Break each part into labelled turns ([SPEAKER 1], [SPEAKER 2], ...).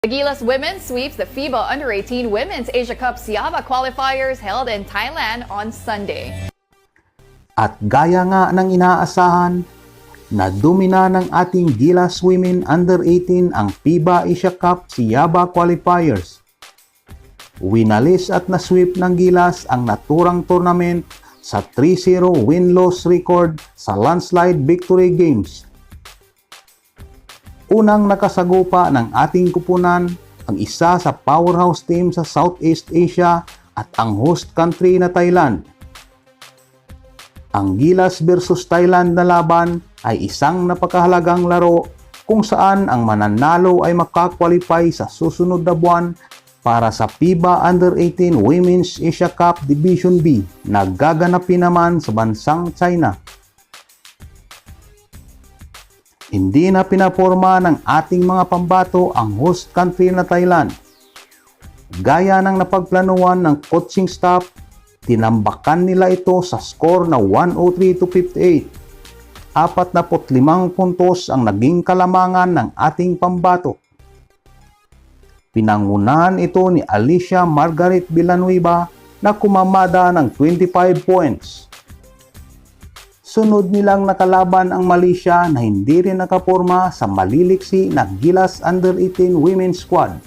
[SPEAKER 1] The Gilas women sweeps the FIBA Under-18 Women's Asia Cup Siaba qualifiers held in Thailand on Sunday.
[SPEAKER 2] At gaya nga ng inaasahan, nadumina ng ating Gilas Women Under-18 ang FIBA Asia Cup Siaba qualifiers. Winalis at nasweep ng Gilas ang naturang tournament sa 3-0 win-loss record sa landslide victory games. Unang nakasagupa ng ating kupunan ang isa sa powerhouse team sa Southeast Asia at ang host country na Thailand. Ang Gilas versus Thailand na laban ay isang napakahalagang laro kung saan ang mananalo ay makakwalify sa susunod na buwan para sa FIBA Under-18 Women's Asia Cup Division B na gaganapin naman sa bansang China. Hindi na pinaporma ng ating mga pambato ang host country na Thailand. Gaya ng napagplanuhan ng coaching staff, tinambakan nila ito sa score na 103-58. 45 puntos ang naging kalamangan ng ating pambato. Pinangunahan ito ni Alicia Margaret Villanueva na kumamada ng 25 points. Sunod nilang nakalaban ang Malaysia na hindi rin nakaporma sa maliliksi na Gilas Under-18 Women's Squad.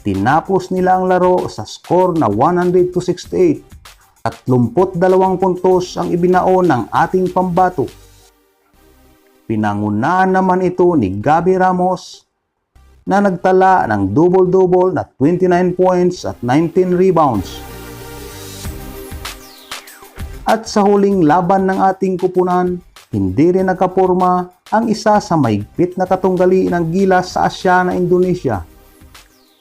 [SPEAKER 2] Tinapos nila ang laro sa score na 100-68 at 32 puntos ang ibinao ng ating pambato. Pinangunahan naman ito ni Gabby Ramos na nagtala ng double-double na 29 points at 19 rebounds. At sa huling laban ng ating kupunan, hindi rin nakaporma ang isa sa mahigpit na katunggali ng Gilas sa Asya na Indonesia.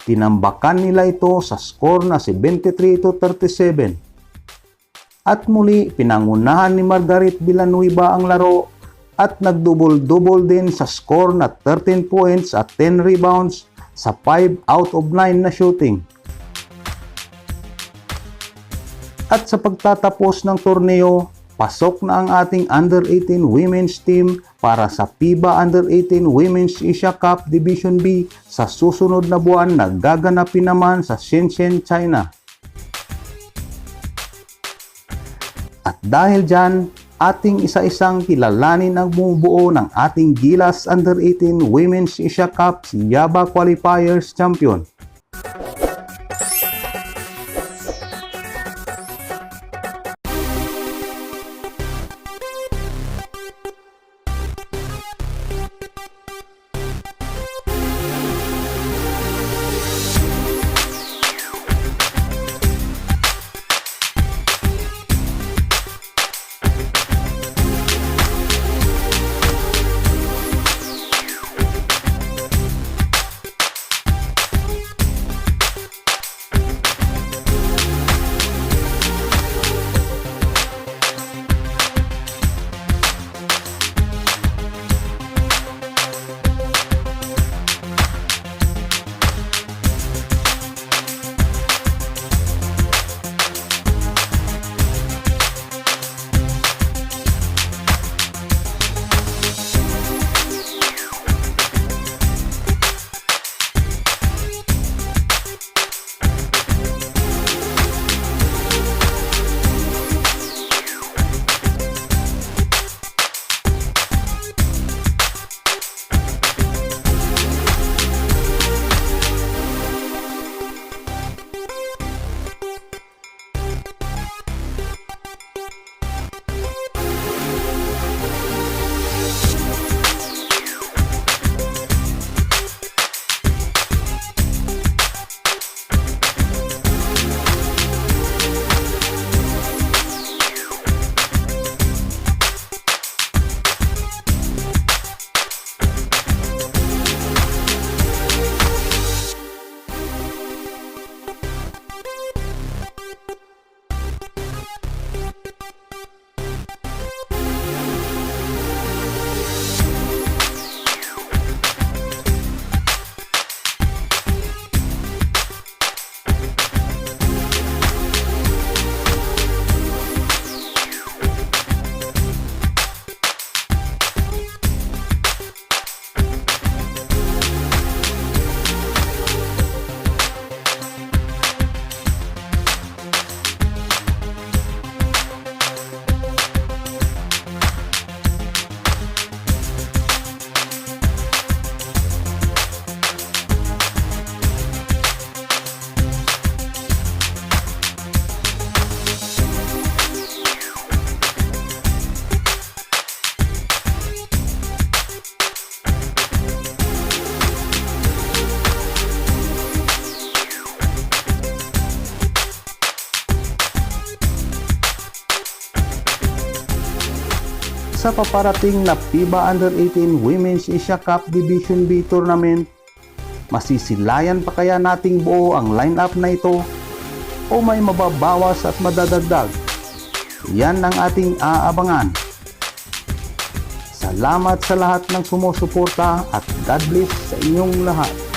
[SPEAKER 2] Tinambakan nila ito sa score na 73-37. At muli pinangunahan ni Margaret Villanueva ang laro at nagdouble-double din sa score na 13 points at 10 rebounds sa 5 out of 9 na shooting. At sa pagtatapos ng torneo, pasok na ang ating Under-18 Women's Team para sa FIBA Under-18 Women's Asia Cup Division B sa susunod na buwan na gaganapin naman sa Shenzhen, China. At dahil dyan, ating isa-isang kilalanin ang bumubuo ng ating Gilas Under-18 Women's Asia Cup Siaba Qualifiers Champion. sa paparating na FIBA Under-18 Women's Asia Cup Division B Tournament, masisilayan pa kaya nating buo ang lineup na ito o may mababawas at madadagdag? Yan ang ating aabangan. Salamat sa lahat ng sumusuporta at God bless sa inyong lahat.